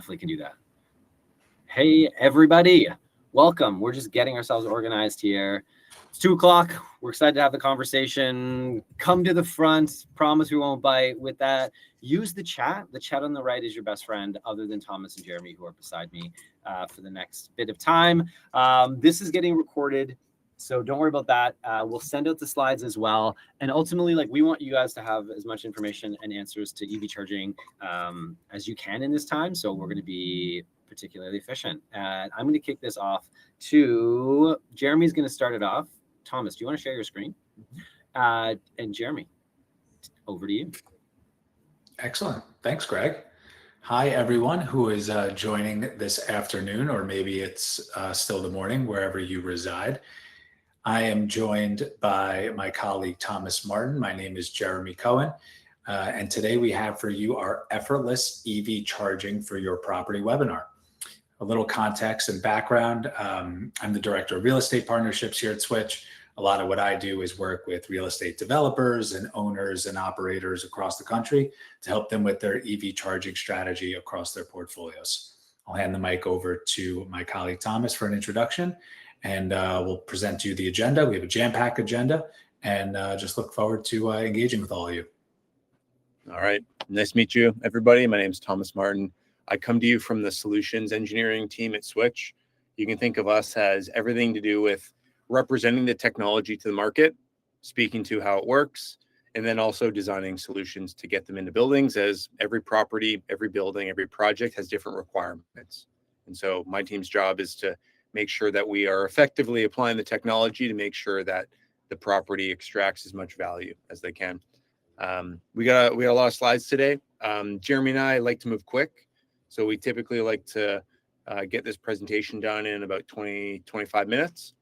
Hopefully can do that. Hey, everybody. Welcome. We're just getting ourselves organized here. It's 2 o'clock. We're excited to have the conversation. Come to the front. Promise we won't bite. With that, use the chat. The chat on the right is your best friend, other than Thomas and Jeremy, who are beside me for the next bit of time. This is getting recorded, so don't worry about that. We'll send out the slides as well. And ultimately, we want you guys to have as much information and answers to EV charging as you can in this time. So we're going to be particularly efficient. And I'm going to kick this off to Jeremy's going to start it off. Thomas, do you want to share your screen? And Jeremy, over to you. Excellent. Thanks, Greg. Hi, everyone who is joining this afternoon, or maybe it's still the morning, wherever you reside. I am joined by my colleague, Thomas Martin. My name is Jeremy Cohen. And today we have for you our Effortless EV Charging for Your Property webinar. A little context and background. I'm the Director of Real Estate Partnerships here at Switch. A lot of what I do is work with real estate developers and owners and operators across the country to help them with their EV charging strategy across their portfolios. I'll hand the mic over to my colleague Thomas for an introduction, and we'll present you the agenda. We have a jam-packed agenda, and just look forward to engaging with all of you. All right. Nice to meet you, everybody. My name is Thomas Martin. I come to you from the solutions engineering team at Switch. You can think of us as everything to do with representing the technology to the market, speaking to how it works, and then also designing solutions to get them into buildings, as every property, every building, every project has different requirements. And so my team's job is to make sure that we are effectively applying the technology to make sure that the property extracts as much value as they can. We got a lot of slides today. Jeremy and I like to move quick. So we typically like to get this presentation done in about 20-25 minutes,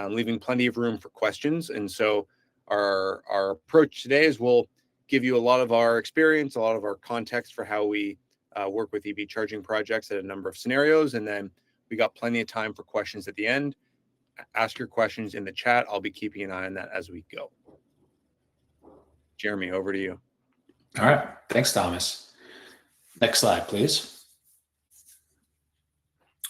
leaving plenty of room for questions. And so our approach today is we'll give you a lot of our experience, a lot of our context for how we work with EV charging projects at a number of scenarios. And then we got plenty of time for questions at the end. Ask your questions in the chat. I'll be keeping an eye on that as we go. Jeremy, over to you. All right. Thanks, Thomas. Next slide, please.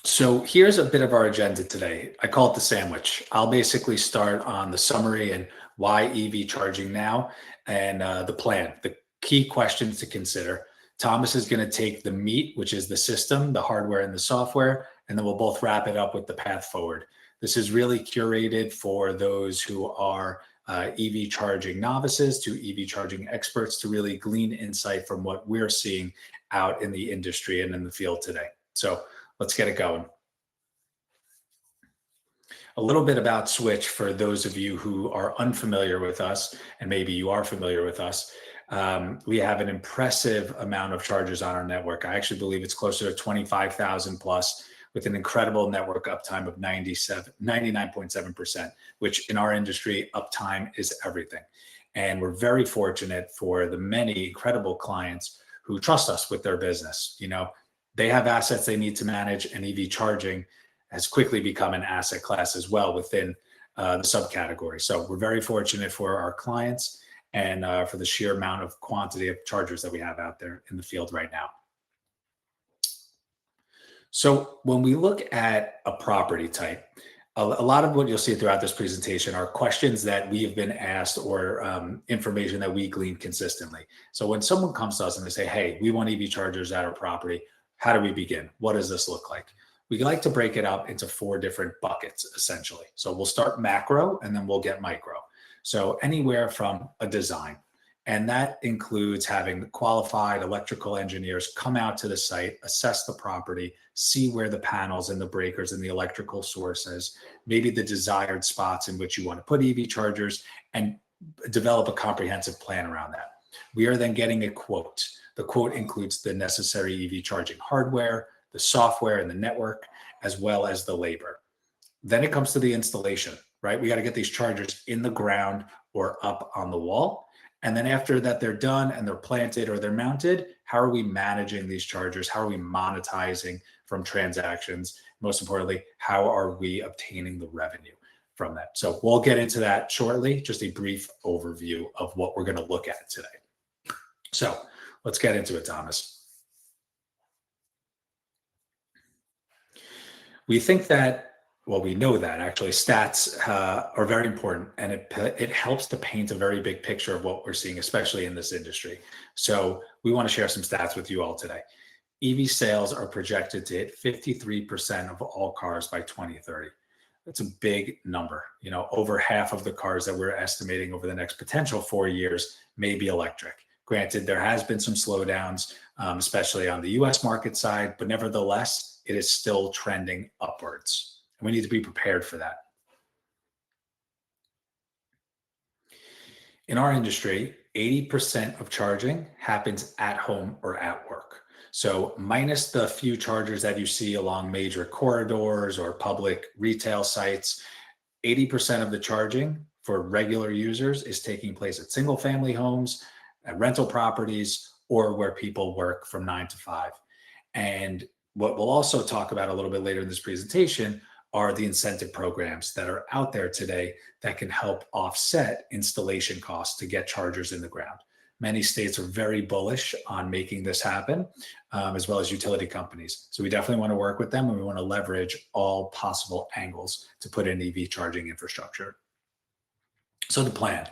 So here's a bit of our agenda today. I call it the sandwich. I'll basically start on the summary and why EV charging now, and the plan, the key questions to consider. Thomas is going to take the meat, which is the system, the hardware and the software, and then we'll both wrap it up with the path forward. This is really curated for those who are EV charging novices to EV charging experts to really glean insight from what we're seeing out in the industry and in the field today. So let's get it going. A little bit about Switch for those of you who are unfamiliar with us, and maybe you are familiar with us. We have an impressive amount of chargers on our network. I actually believe it's closer to 25,000 plus, with an incredible network uptime of 99.7%, which in our industry, uptime is everything. And we're very fortunate for the many incredible clients who trust us with their business. You know, they have assets they need to manage, and EV charging has quickly become an asset class as well within the subcategory. So we're very fortunate for our clients and for the sheer amount of quantity of chargers that we have out there in the field right now. So when we look at a property type, a lot of what you'll see throughout this presentation are questions that we have been asked or information that we glean consistently. So when someone comes to us and they say, hey, we want EV chargers at our property, how do we begin? What does this look like? We like to break it up into 4 different buckets, essentially. So we'll start macro and then we'll get micro. So anywhere from a design, and that includes having qualified electrical engineers come out to the site, assess the property, see where the panels and the breakers and the electrical sources, maybe the desired spots in which you want to put EV chargers, and develop a comprehensive plan around that. We are then getting a quote. The quote includes the necessary EV charging hardware, the software and the network, as well as the labor. Then it comes to the installation, right? We got to get these chargers in the ground or up on the wall. And then after that, they're done and they're planted or they're mounted. How are we managing these chargers? How are we monetizing from transactions? Most importantly, how are we obtaining the revenue from that? So we'll get into that shortly, just a brief overview of what we're going to look at today. So let's get into it, Thomas. We think that, well, we know that actually stats are very important, and it helps to paint a very big picture of what we're seeing, especially in this industry. So we want to share some stats with you all today. EV sales are projected to hit 53% of all cars by 2030. That's a big number. Over half of the cars that we're estimating over the next potential 4 years may be electric. Granted, there has been some slowdowns, especially on the US market side, but nevertheless, it is still trending upwards. And we need to be prepared for that. In our industry, 80% of charging happens at home or at work. So minus the few chargers that you see along major corridors or public retail sites, 80% of the charging for regular users is taking place at single family homes, at rental properties, or where people work from 9 to 5. And what we'll also talk about a little bit later in this presentation are the incentive programs that are out there today that can help offset installation costs to get chargers in the ground. Many states are very bullish on making this happen, as well as utility companies. So we definitely want to work with them, and we want to leverage all possible angles to put in EV charging infrastructure. So the plan,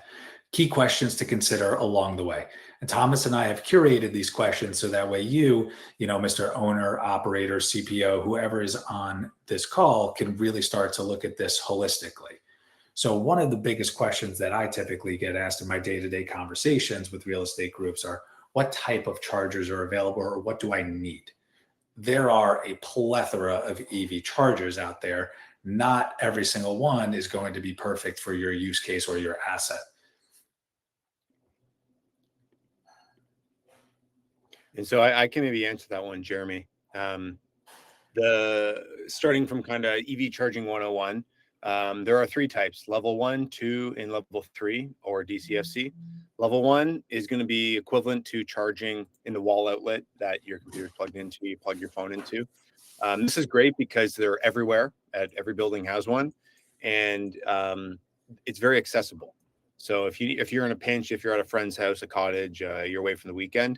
key questions to consider along the way. And Thomas and I have curated these questions so that way you, Mr. Owner, operator, CPO, whoever is on this call can really start to look at this holistically. So one of the biggest questions that I typically get asked in my day-to-day conversations with real estate groups are, what type of chargers are available, or what do I need? There are a plethora of EV chargers out there. Not every single one is going to be perfect for your use case or your asset. And so I can maybe answer that one, Jeremy. Starting from kind of EV charging 101, there are 3 types: level 1, 2, and level 3, or DCFC. Level 1 is going to be equivalent to charging in the wall outlet that your computer is plugged into, you plug your phone into. This is great because they're everywhere. At every building has one, and it's very accessible. So if you're in a pinch, if you're at a friend's house, a cottage, you're away from the weekend,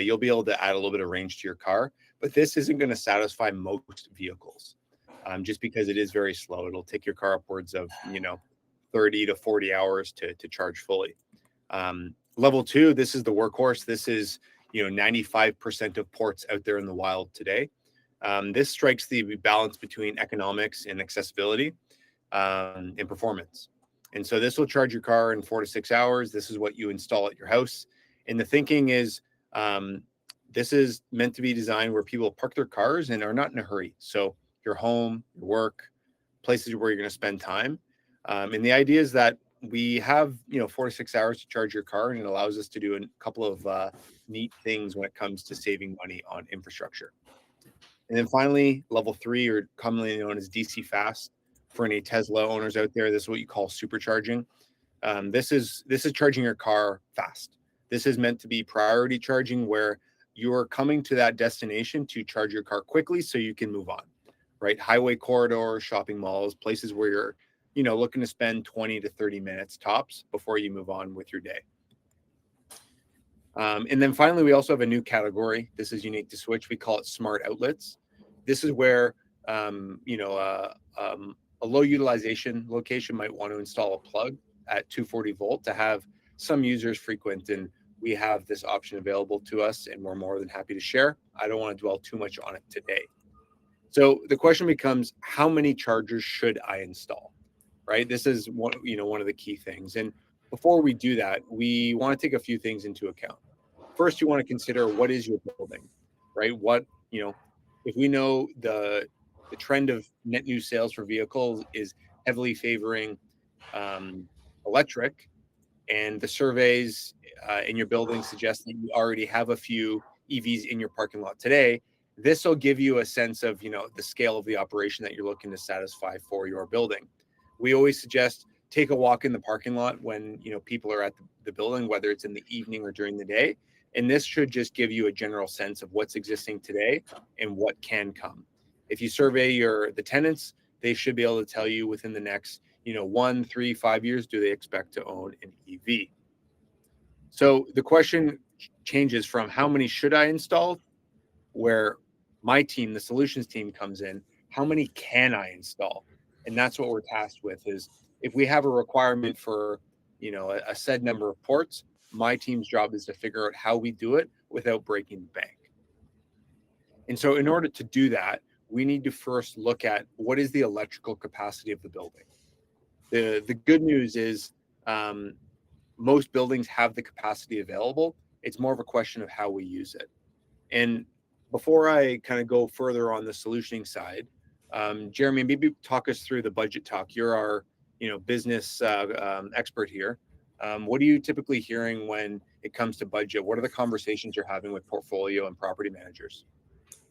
you'll be able to add a little bit of range to your car. But this isn't going to satisfy most vehicles, just because it is very slow. It'll take your car upwards of 30 to 40 hours to charge fully. Level 2, this is the workhorse. This is 95% of ports out there in the wild today. This strikes the balance between economics and accessibility and performance. And so this will charge your car in 4 to 6 hours. This is what you install at your house. And the thinking is, this is meant to be designed where people park their cars and are not in a hurry. So your home, your work, places where you're going to spend time. And the idea is that we have 4 to 6 hours to charge your car, and it allows us to do a couple of neat things when it comes to saving money on infrastructure. And then finally, level 3, or commonly known as DC fast, for any Tesla owners out there, this is what you call supercharging. This is charging your car fast. This is meant to be priority charging, where you're coming to that destination to charge your car quickly so you can move on, right? Highway corridors, shopping malls, places where you're looking to spend 20 to 30 minutes tops before you move on with your day. And then finally, we also have a new category. This is unique to Switch. We call it smart outlets. This is where a low utilization location might want to install a plug at 240 volt to have some users frequent, and we have this option available to us, and we're more than happy to share. I don't want to dwell too much on it today. So the question becomes, how many chargers should I install? Right? This is one of the key things. And before we do that, we want to take a few things into account. First, you want to consider, what is your building, right? If we know the trend of net new sales for vehicles is heavily favoring electric, and the surveys in your building suggest that you already have a few EVs in your parking lot today, this will give you a sense of the scale of the operation that you're looking to satisfy for your building. We always suggest take a walk in the parking lot when people are at the building, whether it's in the evening or during the day. And this should just give you a general sense of what's existing today and what can come. If you survey the tenants, they should be able to tell you within the next 1, 3, 5 years, do they expect to own an EV? So the question changes from how many should I install, where my team, the solutions team, comes in. how many can I install? And that's what we're tasked with. Is if we have a requirement for, a said number of ports, my team's job is to figure out how we do it without breaking the bank. And so in order to do that, we need to first look at what is the electrical capacity of the building. The good news is most buildings have the capacity available. It's more of a question of how we use it. And before I kind of go further on the solutioning side, Jeremy, maybe talk us through the budget talk. You're our business expert here. What are you typically hearing when it comes to budget? What are the conversations you're having with portfolio and property managers?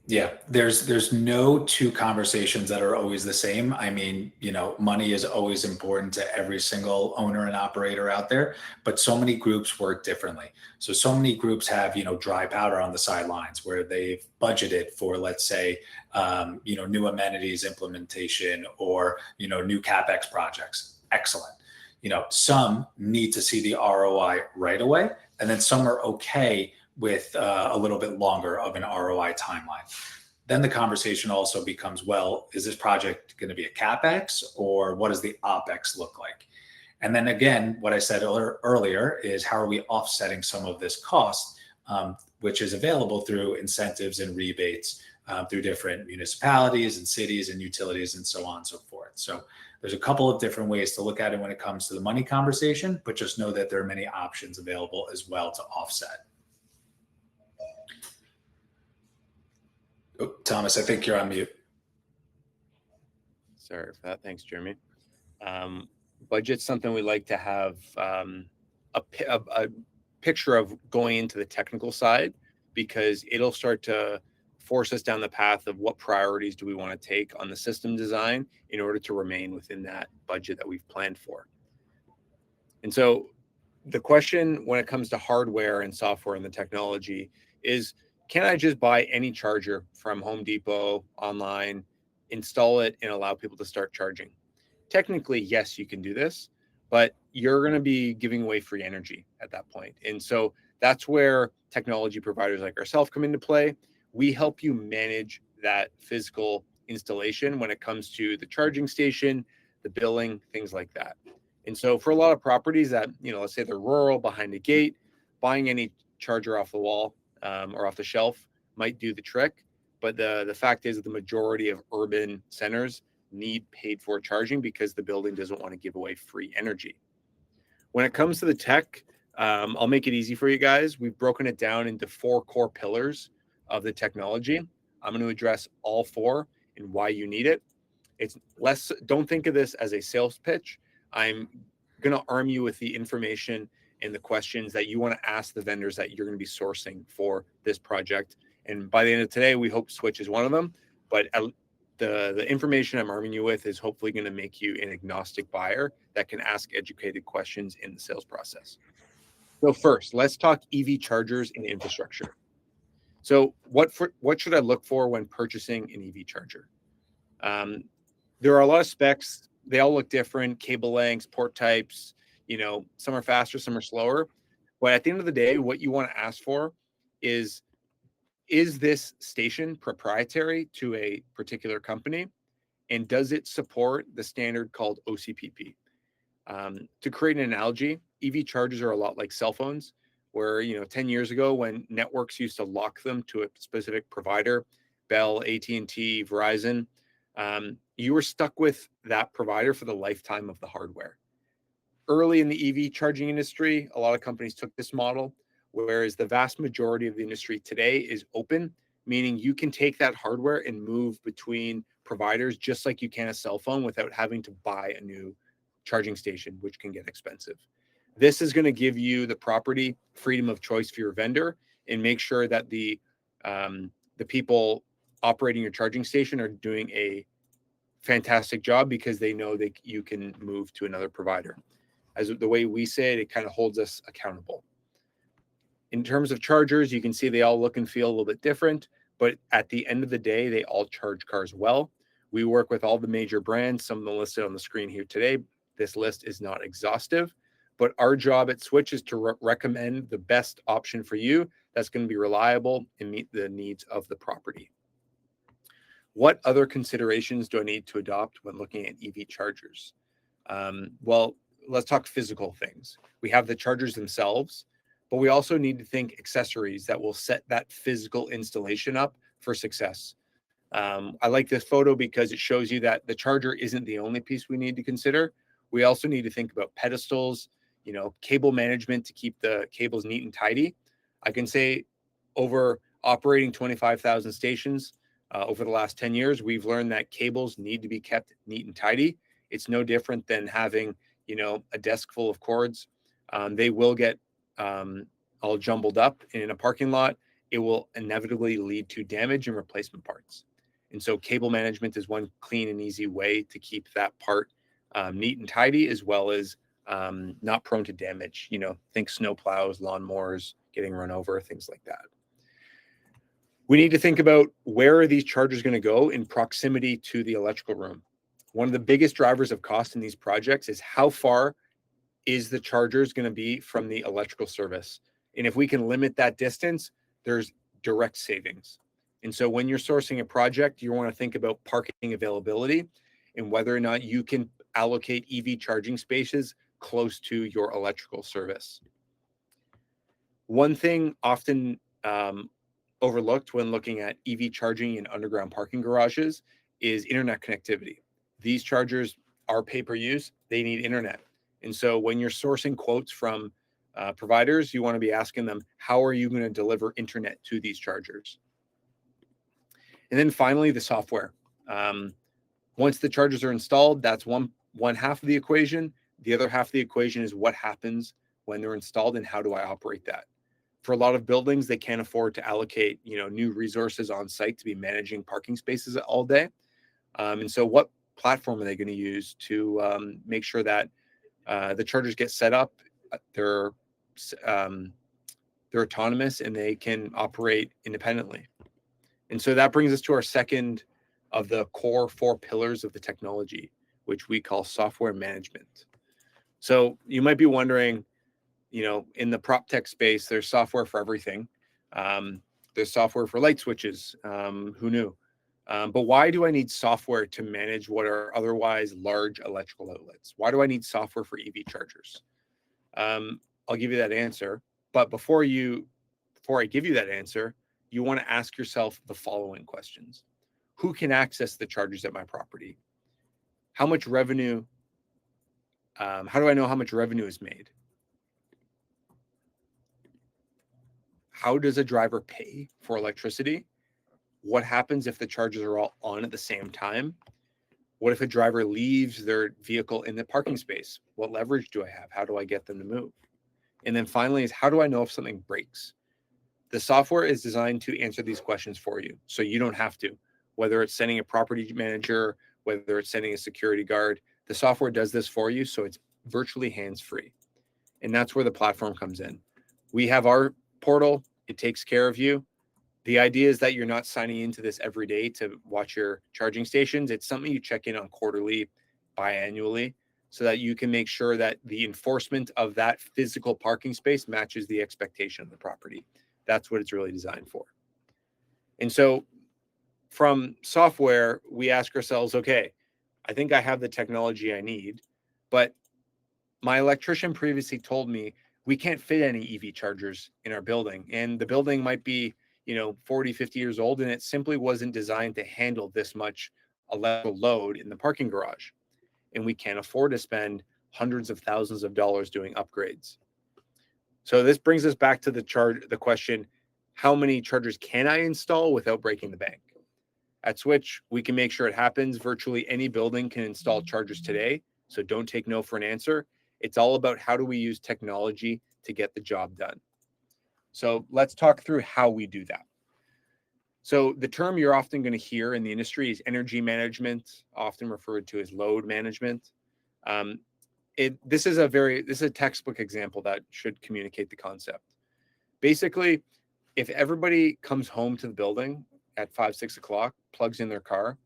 Yeah, there's no two conversations that are always the same. I mean, money is always important to every single owner and operator out there, but so many groups work differently. So many groups have, dry powder on the sidelines where they've budgeted for, let's say, new amenities implementation or, new CapEx projects. Excellent. Some need to see the ROI right away, and then some are okay with a little bit longer of an ROI timeline. Then the conversation also becomes, well, is this project going to be a CapEx or what does the OpEx look like? And then again, what I said earlier is how are we offsetting some of this cost, which is available through incentives and rebates through different municipalities and cities and utilities and so on and so forth. So there's a couple of different ways to look at it when it comes to the money conversation, but just know that there are many options available as well to offset. Oh, Thomas, I think you're on mute. Sorry for that. Thanks, Jeremy. Budget's something we like to have a picture of going into the technical side, because it'll start to force us down the path of what priorities do we want to take on the system design in order to remain within that budget that we've planned for. And so the question when it comes to hardware and software and the technology is, can I just buy any charger from Home Depot online, install it, and allow people to start charging? Technically, yes, you can do this, but you're going to be giving away free energy at that point. And so that's where technology providers like ourselves come into play. We help you manage that physical installation when it comes to the charging station, the billing, things like that. And so for a lot of properties that, let's say they're rural, behind a gate, buying any charger off the wall or off the shelf might do the trick. But the fact is that the majority of urban centers need paid for charging because the building doesn't want to give away free energy. When it comes to the tech, I'll make it easy for you guys. We've broken it down into 4 core pillars of the technology. I'm going to address all 4 and why you need it. It's less, don't think of this as a sales pitch. I'm going to arm you with the information and the questions that you want to ask the vendors that you're going to be sourcing for this project. And by the end of today, we hope Switch is one of them. But the information I'm arming you with is hopefully going to make you an agnostic buyer that can ask educated questions in the sales process. So first, let's talk EV chargers and infrastructure. So what should I look for when purchasing an EV charger? There are a lot of specs. They all look different, cable lengths, port types, some are faster, some are slower. But at the end of the day, what you want to ask for is this station proprietary to a particular company? And does it support the standard called OCPP? To create an analogy, EV chargers are a lot like cell phones, where 10 years ago when networks used to lock them to a specific provider, Bell, AT&T, Verizon, you were stuck with that provider for the lifetime of the hardware. Early in the EV charging industry, a lot of companies took this model, whereas the vast majority of the industry today is open, meaning you can take that hardware and move between providers just like you can a cell phone without having to buy a new charging station, which can get expensive. This is going to give you the property freedom of choice for your vendor and make sure that the people operating your charging station are doing a fantastic job because they know that you can move to another provider. As the way we say it, it kind of holds us accountable. In terms of chargers, you can see they all look and feel a little bit different, but at the end of the day, they all charge cars well. We work with all the major brands, some of them listed on the screen here today. This list is not exhaustive, but our job at Switch is to recommend the best option for you that's going to be reliable and meet the needs of the property. What other considerations do I need to adopt when looking at EV chargers? Well, let's talk physical things. We have the chargers themselves, but we also need to think accessories that will set that physical installation up for success. I like this photo because it shows you that the charger isn't the only piece we need to consider. We also need to think about pedestals, cable management to keep the cables neat and tidy. I can say over operating 25,000 stations over the last 10 years, we've learned that cables need to be kept neat and tidy. It's no different than having, a desk full of cords. They will get all jumbled up in a parking lot. It will inevitably lead to damage and replacement parts. And so cable management is one clean and easy way to keep that part neat and tidy, as well as not prone to damage. Think snow plows, lawnmowers, getting run over, things like that. We need to think about where are these chargers going to go in proximity to the electrical room. One of the biggest drivers of cost in these projects is how far is the chargers going to be from the electrical service. And if we can limit that distance, there's direct savings. And so when you're sourcing a project, you want to think about parking availability and whether or not you can allocate EV charging spaces close to your electrical service. One thing often overlooked when looking at EV charging in underground parking garages is internet connectivity. These chargers are pay-per-use, they need internet. And so when you're sourcing quotes from providers, you want to be asking them, how are you going to deliver internet to these chargers? And then finally, the software. Once the chargers are installed, that's one half of the equation. The other half of the equation is what happens when they're installed and how do I operate that? For a lot of buildings, they can't afford to allocate, new resources on site to be managing parking spaces all day. And so what platform are they going to use to make sure that the chargers get set up, they're autonomous, and they can operate independently? And so that brings us to our second of the core 4 pillars of the technology, which we call software management. So you might be wondering, in the prop tech space, there's software for everything. There's software for light switches. Who knew? But why do I need software to manage what are otherwise large electrical outlets? Why do I need software for EV chargers? I'll give you that answer. But before I give you that answer, you want to ask yourself the following questions. Who can access the chargers at my property? How much revenue? How do I know how much revenue is made? How does a driver pay for electricity? What happens if the chargers are all on at the same time? What if a driver leaves their vehicle in the parking space? What leverage do I have? How do I get them to move? And then finally is, how do I know if something breaks? The software is designed to answer these questions for you, so you don't have to. Whether it's sending a property manager, whether it's sending a security guard, the software does this for you, so it's virtually hands-free. And that's where the platform comes in. We have our portal. It takes care of you. The idea is that you're not signing into this every day to watch your charging stations. It's something you check in on quarterly, biannually, so that you can make sure that the enforcement of that physical parking space matches the expectation of the property. That's what it's really designed for. And so from software, we ask ourselves, okay, I think I have the technology I need, but my electrician previously told me we can't fit any EV chargers in our building. And the building might be 40, 50 years old, and it simply wasn't designed to handle this much electrical load in the parking garage. And we can't afford to spend hundreds of thousands of dollars doing upgrades. So this brings us back to the question, how many chargers can I install without breaking the bank? At Switch, we can make sure it happens. Virtually any building can install chargers today, so don't take no for an answer. It's all about how do we use technology to get the job done. So let's talk through how we do that. So the term you're often going to hear in the industry is energy management, often referred to as load management. This is a textbook example that should communicate the concept. Basically, if everybody comes home to the building at 5, 6 o'clock, plugs in their car,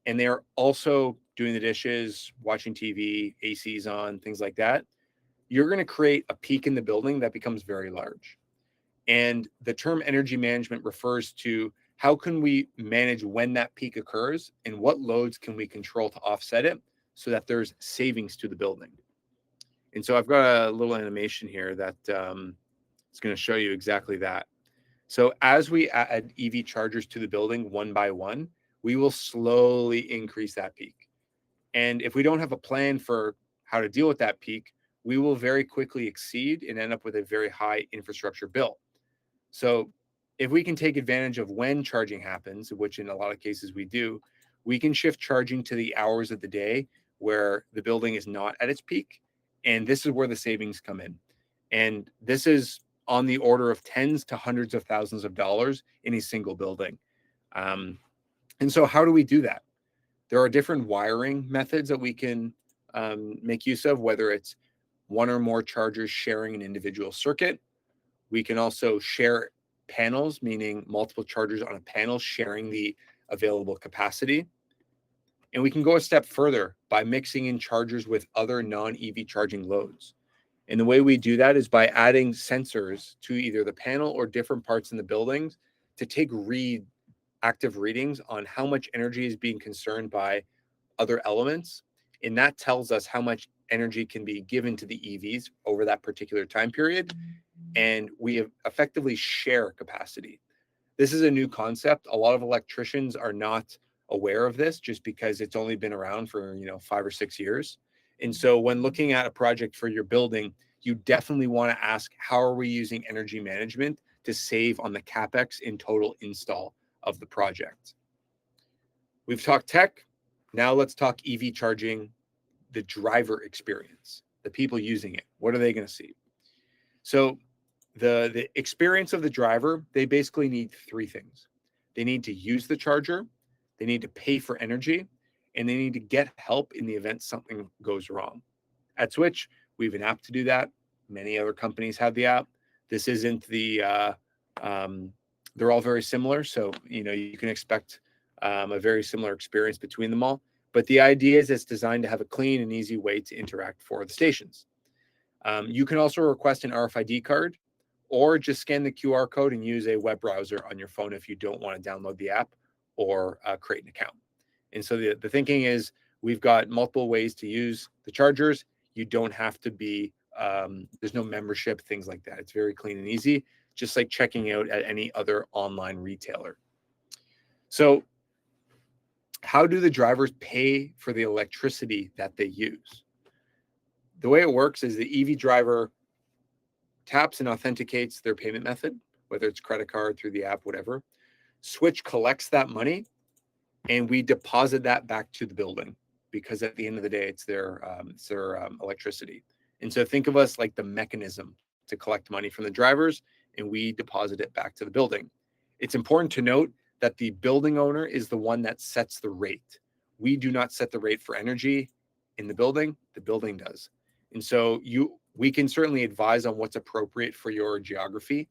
and they're also doing the dishes, watching TV, AC's on, things like that, you're going to create a peak in the building that becomes very large. And the term energy management refers to how can we manage when that peak occurs and what loads can we control to offset it so that there's savings to the building. And so I've got a little animation here that is going to show you exactly that. So as we add EV chargers to the building one by one, we will slowly increase that peak. And if we don't have a plan for how to deal with that peak, we will very quickly exceed and end up with a very high infrastructure bill. So if we can take advantage of when charging happens, which in a lot of cases we do, we can shift charging to the hours of the day where the building is not at its peak. And this is where the savings come in. And this is on the order of tens to hundreds of thousands of dollars in a single building. And so how do we do that? There are different wiring methods that we can make use of, whether it's one or more chargers sharing an individual circuit. We can also share panels, meaning multiple chargers on a panel sharing the available capacity. And we can go a step further by mixing in chargers with other non-EV charging loads. And the way we do that is by adding sensors to either the panel or different parts in the buildings to take active readings on how much energy is being consumed by other elements. And that tells us how much energy can be given to the EVs over that particular time period. And we effectively share capacity. This is a new concept. A lot of electricians are not aware of this just because it's only been around for 5 or 6 years. And so when looking at a project for your building, you definitely want to ask, how are we using energy management to save on the CapEx in total install of the project? We've talked tech. Now let's talk EV charging, the driver experience, the people using it. What are they going to see? So the experience of the driver, they basically need 3 things. They need to use the charger, they need to pay for energy, and they need to get help in the event something goes wrong. At Switch, we have an app to do that. Many other companies have the app. This isn't they're all very similar. So, you can expect a very similar experience between them all. But the idea is it's designed to have a clean and easy way to interact for the stations. You can also request an RFID card or just scan the QR code and use a web browser on your phone if you don't want to download the app or create an account. And so the thinking is we've got multiple ways to use the chargers. You don't have to be, there's no membership, things like that. It's very clean and easy, just like checking out at any other online retailer. So how do the drivers pay for the electricity that they use? The way it works is the EV driver taps and authenticates their payment method, whether it's credit card, through the app, whatever. Switch collects that money and we deposit that back to the building because at the end of the day, it's their electricity. And so think of us like the mechanism to collect money from the drivers and we deposit it back to the building. It's important to note that the building owner is the one that sets the rate. We do not set the rate for energy in the building does. And so we can certainly advise on what's appropriate for your geography.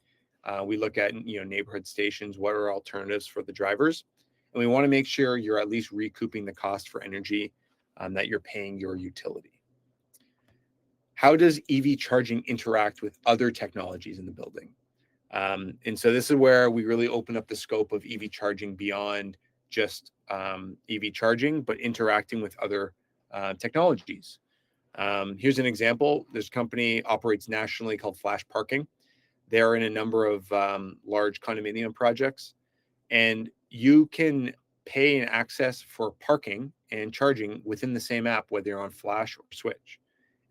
We look at neighborhood stations, what are alternatives for the drivers, and we want to make sure you're at least recouping the cost for energy that you're paying your utility. How does EV charging interact with other technologies in the building? And so this is where we really open up the scope of EV charging beyond just EV charging, but interacting with other technologies. Here's an example. This company operates nationally called Flash Parking. They're in a number of large condominium projects, and you can pay and access for parking and charging within the same app, whether you're on Flash or Switch.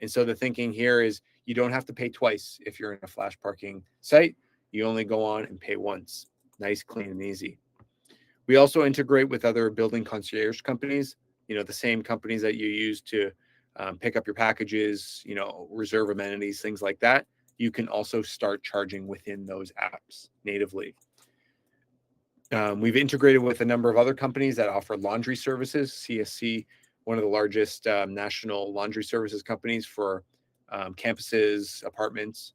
And so the thinking here is you don't have to pay twice if you're in a Flash Parking site. You only go on and pay once. Nice, clean, and easy. We also integrate with other building concierge companies, the same companies that you use to pick up your packages, reserve amenities, things like that. You can also start charging within those apps natively. We've integrated with a number of other companies that offer laundry services. CSC, one of the largest national laundry services companies for campuses, apartments.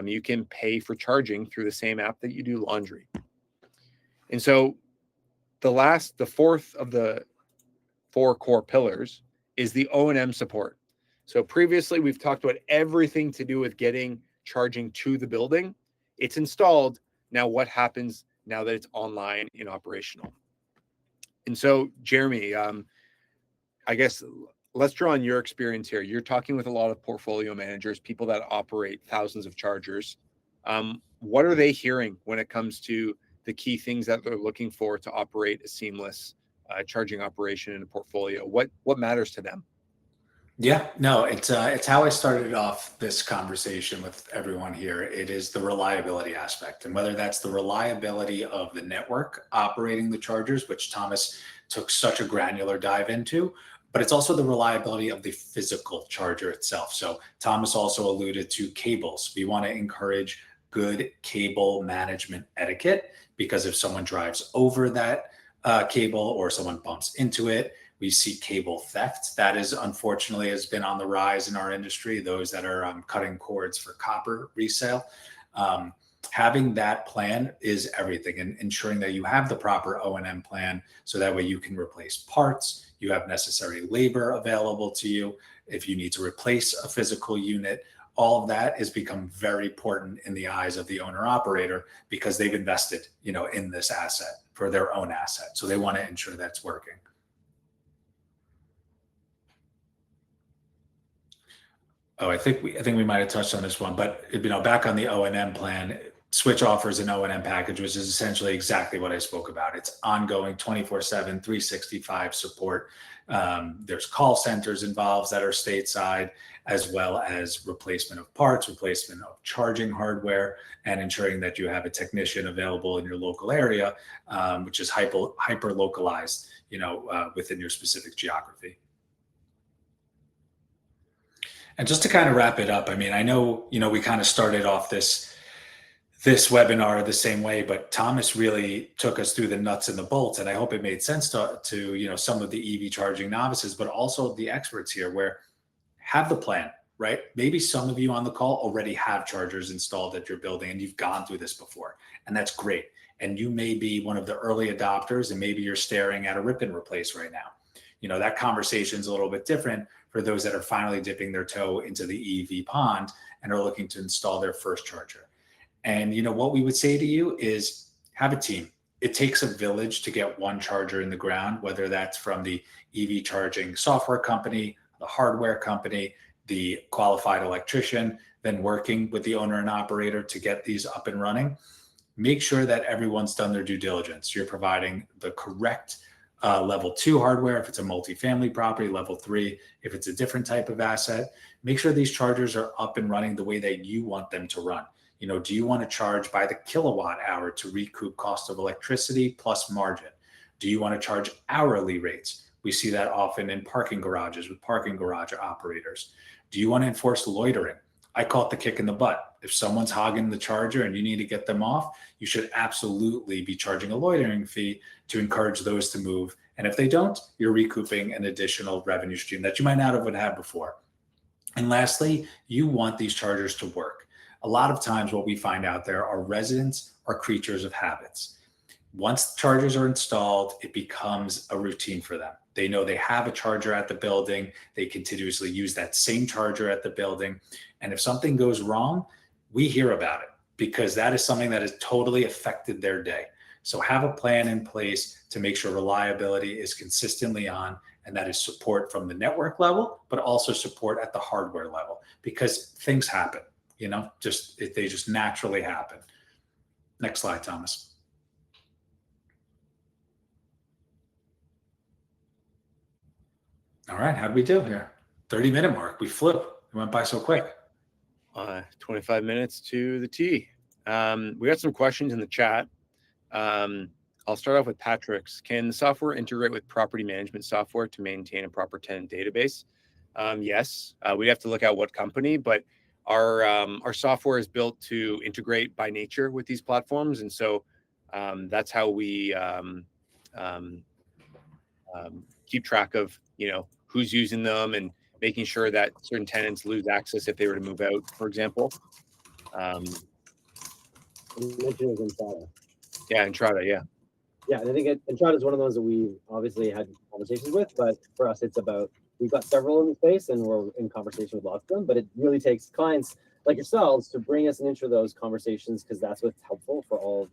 You can pay for charging through the same app that you do laundry. And so the fourth of the 4 core pillars is the O&M support. So previously we've talked about everything to do with getting charging to the building. It's installed. Now what happens now that it's online and operational. And so, Jeremy, I guess let's draw on your experience here. You're talking with a lot of portfolio managers, people that operate thousands of chargers. What are they hearing when it comes to the key things that they're looking for to operate a seamless charging operation in a portfolio? What matters to them? Yeah, no, it's how I started off this conversation with everyone here. It is the reliability aspect, and whether that's the reliability of the network operating the chargers, which Thomas took such a granular dive into, but it's also the reliability of the physical charger itself. So Thomas also alluded to cables. We want to encourage good cable management etiquette, because if someone drives over that cable or someone bumps into it, we see cable theft. That is, unfortunately, has been on the rise in our industry, those that are cutting cords for copper resale. Having that plan is everything, and ensuring that you have the proper O&M plan, so that way you can replace parts, you have necessary labor available to you. If you need to replace a physical unit, all of that has become very important in the eyes of the owner operator, because they've invested, in this asset for their own asset. So they want to ensure that's working. Oh, I think we might have touched on this one, but back on the O&M plan, Switch offers an O&M package, which is essentially exactly what I spoke about. It's ongoing 24/7, 365 support. There's call centers involved that are stateside, as well as replacement of parts, replacement of charging hardware, and ensuring that you have a technician available in your local area, which is hyper localized, within your specific geography. And just to kind of wrap it up, I know, we kind of started off this webinar the same way, but Thomas really took us through the nuts and the bolts, and I hope it made sense to some of the EV charging novices, but also the experts here, where have the plan, right? Maybe some of you on the call already have chargers installed at your building, and you've gone through this before, and that's great. And you may be one of the early adopters, and maybe you're staring at a rip and replace right now. That conversation is a little bit different for those that are finally dipping their toe into the EV pond and are looking to install their first charger. And what we would say to you is, have a team. It takes a village to get one charger in the ground, whether that's from the EV charging software company, the hardware company, the qualified electrician, then working with the owner and operator to get these up and running. Make sure that everyone's done their due diligence. You're providing the correct level 2 hardware if it's a multifamily property, level 3 if it's a different type of asset. Make sure these chargers are up and running the way that you want them to run. Do you want to charge by the kilowatt hour to recoup cost of electricity plus margin? Do you want to charge hourly rates? We see that often in parking garages with parking garage operators. Do you want to enforce loitering? I call it the kick in the butt. If someone's hogging the charger and you need to get them off, you should absolutely be charging a loitering fee to encourage those to move. And if they don't, you're recouping an additional revenue stream that you might not have had before. And lastly, you want these chargers to work. A lot of times what we find out there are residents are creatures of habits. Once chargers are installed, it becomes a routine for them. They know they have a charger at the building. They continuously use that same charger at the building. And if something goes wrong, we hear about it, because that is something that has totally affected their day. So have a plan in place to make sure reliability is consistently on, and that is support from the network level, but also support at the hardware level, because things happen, they just naturally happen. Next slide, Thomas. All right, how did we do here? 30-minute mark. We flew. It went by so quick. 25 minutes to the T. We got some questions in the chat. I'll start off with Patrick's. Can the software integrate with property management software to maintain a proper tenant database? Yes. We have to look at what company, but our software is built to integrate by nature with these platforms, and so that's how we keep track of who's using them and making sure that certain tenants lose access if they were to move out, for example. You mentioned Entrada. Yeah, Entrada, yeah. Yeah, and I think Entrada is one of those that we obviously had conversations with, but for us, it's about, we've got several in the space and we're in conversation with lots of them, but it really takes clients like yourselves to bring us into those conversations, because that's what's helpful for all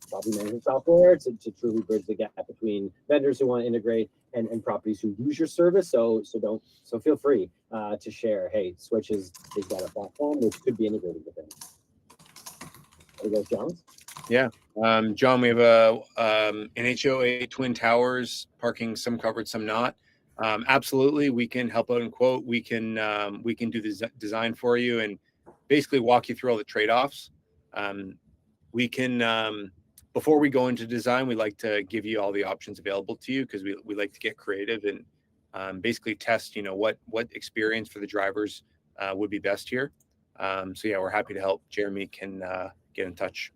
property management software to truly bridge the gap between vendors who want to integrate and properties who use your service. So feel free to share. Hey, Switch is got a platform which could be integrated with it. Are you guys, John? Yeah. John, we have a NHOA Twin Towers parking, some covered, some not. Absolutely, we can help out and quote. We can do the design for you and basically walk you through all the trade-offs. We can before we go into design, we like to give you all the options available to you because we like to get creative and basically test, what experience for the drivers would be best here. So yeah, we're happy to help. Jeremy can get in touch.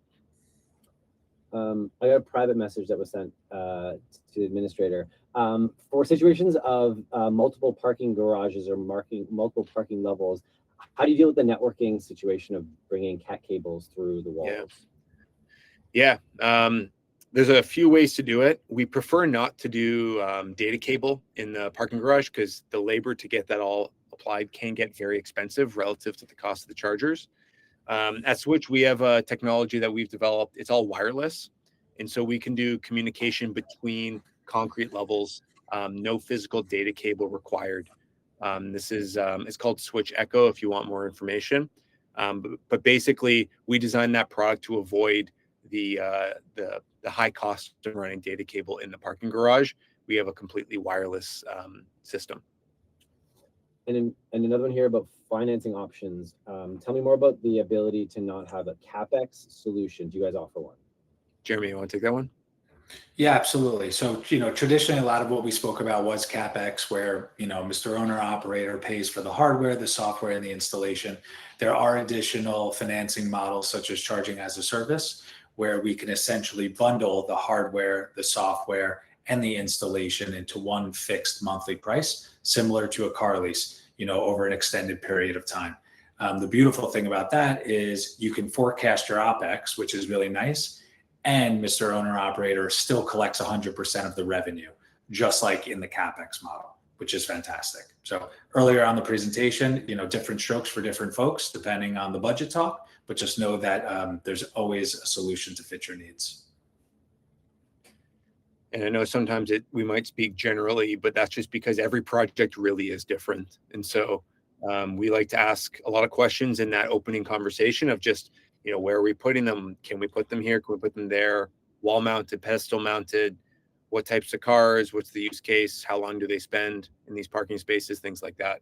I got a private message that was sent to the administrator. For situations of multiple parking garages or multiple parking levels, how do you deal with the networking situation of bringing cat cables through the walls? Yeah. There's a few ways to do it. We prefer not to do data cable in the parking garage because the labor to get that all applied can get very expensive relative to the cost of the chargers. At Switch, we have a technology that we've developed. It's all wireless. And so we can do communication between concrete levels, no physical data cable required. This is, it's called Switch Echo if you want more information. But basically, we designed that product to avoid the high cost of running data cable in the parking garage. We have a completely wireless system. And another one here about financing options. Tell me more about the ability to not have a CapEx solution. Do you guys offer one? Jeremy, you want to take that one? Yeah, absolutely. So, traditionally, a lot of what we spoke about was CapEx, where, Mr. Owner Operator pays for the hardware, the software, and the installation. There are additional financing models, such as charging as a service, where we can essentially bundle the hardware, the software, and the installation into one fixed monthly price, similar to a car lease, over an extended period of time. The beautiful thing about that is you can forecast your OpEx, which is really nice. And Mr. Owner Operator still collects 100% of the revenue, just like in the CapEx model, which is fantastic. So earlier on the presentation, different strokes for different folks, depending on the budget talk, but just know that there's always a solution to fit your needs. And I know sometimes we might speak generally, but that's just because every project really is different. And so we like to ask a lot of questions in that opening conversation of just, where are we putting them? Can we put them here? Can we put them there? Wall mounted, pedestal mounted? What types of cars? What's the use case? How long do they spend in these parking spaces? Things like that.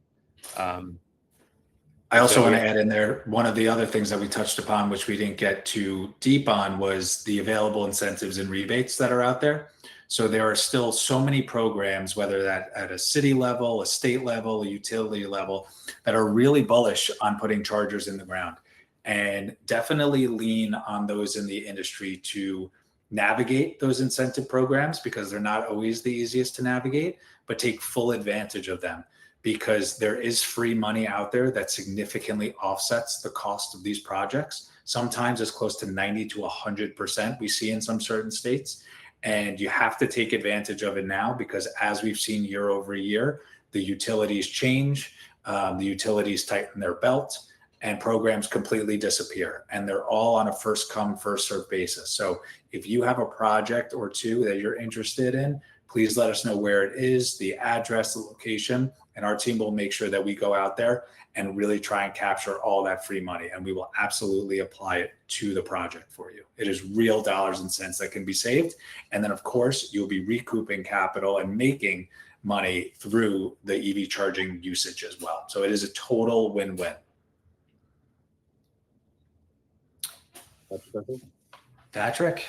I also want to add in there, one of the other things that we touched upon, which we didn't get too deep on, was the available incentives and rebates that are out there. So there are still so many programs, whether that at a city level, a state level, a utility level, that are really bullish on putting chargers in the ground. And definitely lean on those in the industry to navigate those incentive programs, because they're not always the easiest to navigate, but take full advantage of them, because there is free money out there that significantly offsets the cost of these projects. Sometimes it's close to 90 to 100% we see in some certain states. And you have to take advantage of it now, because as we've seen year over year, the utilities change, the utilities tighten their belt, and programs completely disappear. And they're all on a first come, first served basis. So if you have a project or two that you're interested in, please let us know where it is, the address, the location, and our team will make sure that we go out there and really try and capture all that free money. And we will absolutely apply it to the project for you. It is real dollars and cents that can be saved. And then, of course, you'll be recouping capital and making money through the EV charging usage as well. So it is a total win-win. Patrick,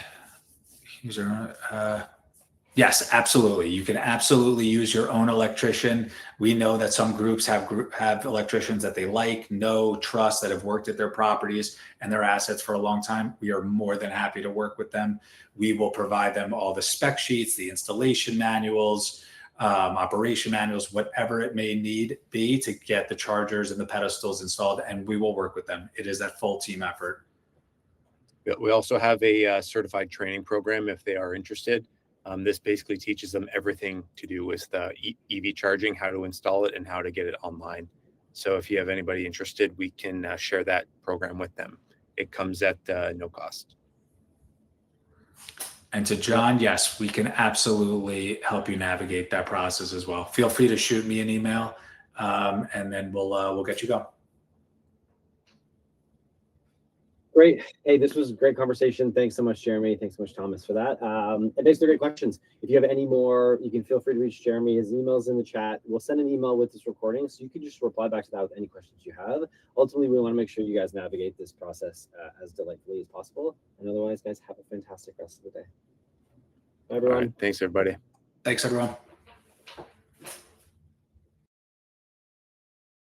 yes, absolutely. You can absolutely use your own electrician. We know that some groups have electricians that they know, trust, that have worked at their properties and their assets for a long time. We are more than happy to work with them. We will provide them all the spec sheets, the installation manuals, operation manuals, whatever it may need be to get the chargers and the pedestals installed, and we will work with them. It is that full team effort. We also have a certified training program if they are interested. This basically teaches them everything to do with the EV charging, how to install it, and how to get it online. So if you have anybody interested, we can share that program with them. It comes at no cost. And to John, yes, we can absolutely help you navigate that process as well. Feel free to shoot me an email, and then we'll get you going. Great. Hey, this was a great conversation. Thanks so much, Jeremy. Thanks so much, Thomas, for that. And thanks for the great questions. If you have any more, you can feel free to reach Jeremy. His email's in the chat. We'll send an email with this recording, so you can just reply back to that with any questions you have. Ultimately, we want to make sure you guys navigate this process as delightfully as possible. And otherwise, guys, have a fantastic rest of the day. Bye, everyone. All right. Thanks, everybody. Thanks, everyone.